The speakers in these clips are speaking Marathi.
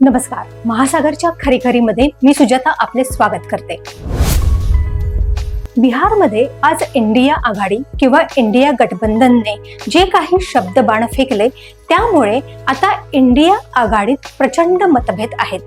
नमस्कार. महासागरच्या खरीखरीमध्ये मी सुजाता आपले स्वागत करते. बिहारमध्ये आज इंडिया आघाडी किंवा इंडिया गठबंधनने जे काही शब्दबाण फेकले त्यामुळे आता इंडिया आघाडीत प्रचंड मतभेद आहेत.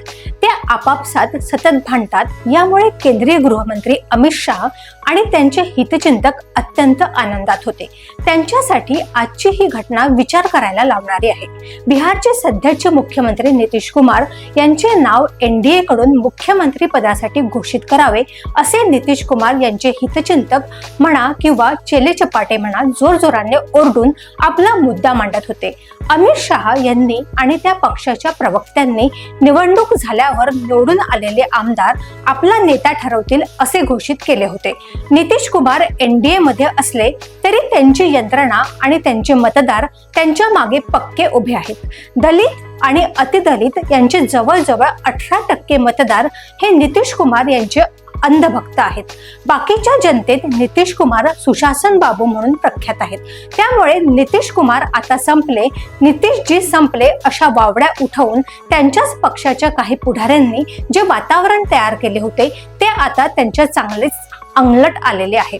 ते आपापसात सतत भांडतात. यामुळे केंद्रीय गृहमंत्री अमित शहा आणि त्यांचे हितचिंतक अत्यंत आनंदात होते. त्यांच्यासाठी आजची ही घटना विचार करायला लावणारी आहे. बिहारचे सध्याचे मुख्यमंत्री नितीश कुमार यांचे नाव एनडीए कडून मुख्यमंत्री पदासाठी घोषित करावे असे नितीश कुमार यांचे हितचिंतक म्हणा किंवा चेलेचपाटे म्हणा जोरजोराने ओरडून आपला मुद्दा मांडत होते. अमित शहा यांनी आणि त्या पक्षाच्या प्रवक्त्यांनी निवडणूक झाल्यावर निवडून आलेले आमदार आपला नेता ठरवतील असे घोषित केले होते. नितीश कुमार एनडीए मध्ये असले तरी त्यांची यंत्रणा आणि त्यांचे मतदार त्यांच्या मागे पक्के उभे आहेत. दलित आणि अतिदलित यांचे जवळजवळ 18% मतदार हे नितीश कुमार यांचे अंधभक्त आहेत. बाकीच्या जनतेत नितीश कुमार सुशासन बाबू म्हणून प्रख्यात आहेत. त्यामुळे नितीश कुमार आता संपले, नितीशजी संपले अशा वावड्या उठवून त्यांच्याच पक्षाच्या काही पुढाऱ्यांनी जे वातावरण तयार केले होते ते आता त्यांच्या चांगलेच अंगलट आलेले आहे.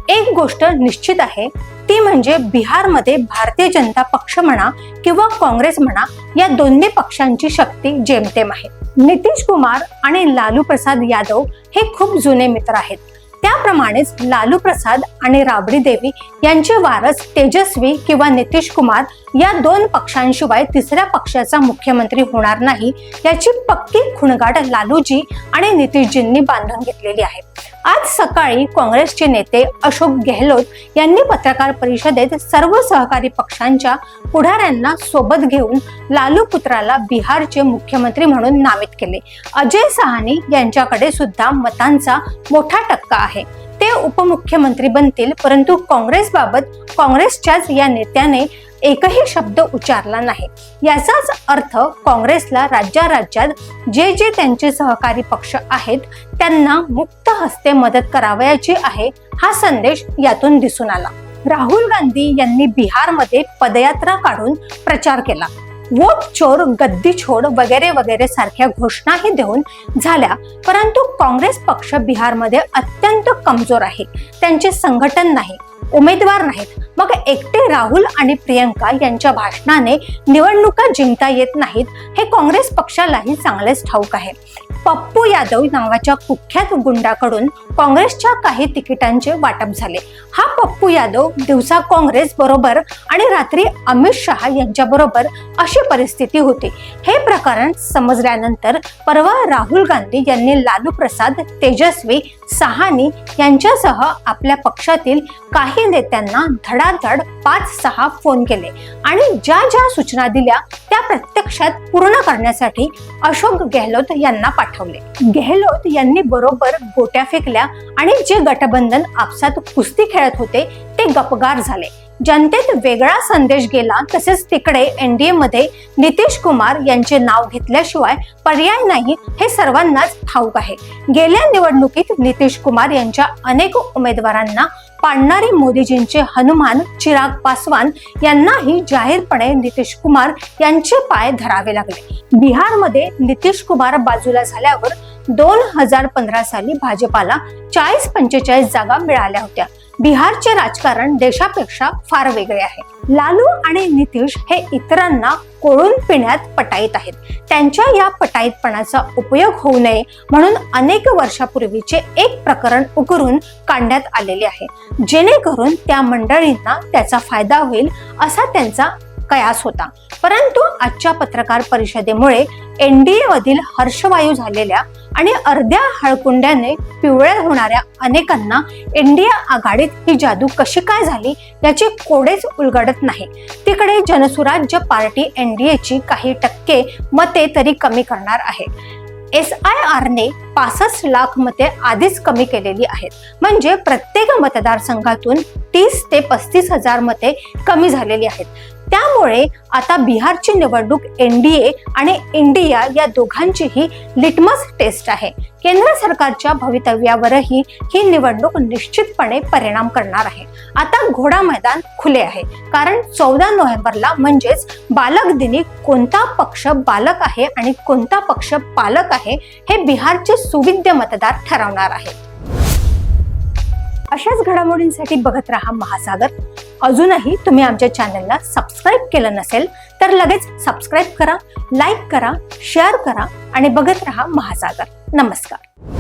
एक गोष्ट निश्चित आहे ती म्हणजे बिहारमध्ये भारतीय जनता पक्ष म्हणा किंवा काँग्रेस म्हणा या दोन्ही पक्षांची शक्ती जेमतेम आहे. नितीश कुमार आणि लालू प्रसाद यादव हे खूप जुने मित्र आहेत. त्याप्रमाणेच लालू प्रसाद आणि राबडी देवी यांचे वारस तेजस्वी किंवा नितीश कुमार या दोन पक्षांशिवाय तिसऱ्या पक्षाचा मुख्यमंत्री होणार नाही याची पक्की खुणगाठ लालूजी आणि नितीशजींनी बांधून घेतलेली आहे. आज सकाळी काँग्रेसचे नेते अशोक गेहलोत यांनी पत्रकार परिषदेत सर्व सहकारी पक्षांच्या पुढाऱ्यांना सोबत घेऊन लालू पुत्राला बिहारचे मुख्यमंत्री म्हणून नामित केले. अजय साहनी यांच्याकडे सुद्धा मतांचा मोठा टक्का आहे. ते उपमुख्यमंत्री बनतील, परंतु काँग्रेस बाबत काँग्रेसच्याच या नेत्याने एकही शब्द उच्चारला नाही. याचाच अर्थ काँग्रेसला राज्यात जे त्यांचे सहकारी पक्ष आहेत त्यांना मुक्त हस्ते मदत करावयाची आहे हा संदेश यातून दिसून आला. राहुल गांधी यांनी बिहारमध्ये पदयात्रा काढून प्रचार केला. वोट चोर गद्दी छोड वगैरे वगैरे सारख्या घोषणाही देऊन झाल्या, परंतु काँग्रेस पक्ष बिहारमध्ये अत्यंत कमजोर आहे. त्यांचे संघटन नाही, उमेदवार नाहीत. मग एकटे राहुल आणि प्रियंका यांच्या भाषणाने निवडणुका जिंकता येत नाहीत हे काँग्रेस पक्षालाही चांगलेच ठाऊक आहे. पप्पू यादव नावाच्या कुख्यात गुंडाकडून काँग्रेसच्या काही तिकिटांचे वाटप झाले. हा पप्पू यादव दिवसा काँग्रेस बरोबर आणि रात्री अमित शहा यांच्या बरोबर अशी परिस्थिती होती. हे प्रकरण समजल्यानंतर परवा राहुल गांधी यांनी लालू प्रसाद, तेजस्वी, साहनी यांच्यासह आपल्या पक्षातील काही नेत्यांना धडाधड 5-6 फोन केले आणि ज्या सूचना दिल्या त्या प्रत्यक्षात पूर्ण करण्यासाठी अशोक गेहलोत यांना पाठवले. गेहलोत यांनी बरोबर गोट्या फेकल्या आणि जे गठबंधन आपसात कुस्ती खेळत होते ते गपगार झाले. जनतेत वेगळा संदेश गेला. तसेच तिकडे एनडीए मध्ये नितीश कुमार यांचे नाव घेतल्याशिवाय पर्याय नाही हे सर्वांनाच ठाऊक आहे. गेल्या निवडणुकीत नितीश कुमार यांच्या अनेक उमेदवारांना पाडणारे मोदीजींचे हनुमान चिराग पासवान यांनाही जाहीरपणे नितीश कुमार यांचे पाय धरावे लागले. बिहारमध्ये नितीश कुमार बाजूला झाल्यावर 2015 साली भाजपाला 40-45 जागा मिळाल्या होत्या. बिहारचे राजकारण देशापेक्षा फार वेगळे आहे. लालू आणि नितीश हे इतरांना कोळून पिण्यात पटाईत आहेत. त्यांच्या या पटाईतपणाचा उपयोग होऊ नये म्हणून अनेक वर्षापूर्वीचे एक प्रकरण उकरून काढण्यात आलेले आहे, जेणेकरून त्या मंडळींना त्याचा फायदा होईल असा त्यांचा कयास होता. परंतु आजच्या पत्रकार परिषदेमुळे एनडीए मधील हर्षवायू झालेल्या आणि अर्ध्या हळकुंड्याने पिवळ्या होणाऱ्या अनेकांना एनडीए आघाडीत ही जादू कशी काय झाली याचे कोडेच उलगडत नाही. तिकडे जनसुराज्य पार्टी एनडीएची काही टक्के मते तरी कमी करणार आहे. SIR ने 65 लाख मते आधीच कमी केलेली आहेत. म्हणजे प्रत्येक मतदारसंघातून 30 ते 35 हजार मते कमी झालेली आहेत. त्यामुळे आता बिहारची निवडणूक एनडीए आणि इंडिया या दोघांचीही लिटमस टेस्ट आहे. केंद्र सरकारच्या भवितव्यावरही ही निवडणूक निश्चितपणे परिणाम करणार आहे. आता घोडा मैदान खुले आहे, कारण 14 नोव्हेंबरला म्हणजेच बालक दिनी कोणता पक्ष बालक आहे आणि कोणता पक्ष पालक आहे हे बिहारचे सुविद्य मतदार ठरवणार आहेत. अशाच घडामोडींसाठी बघत रहा महासागर. अजूनही तुम्ही आमच्या चॅनलला सबस्क्राईब केलं नसेल तर लगेच सबस्क्राईब करा, लाईक करा, शेअर करा आणि बघत रहा महासागर. नमस्कार.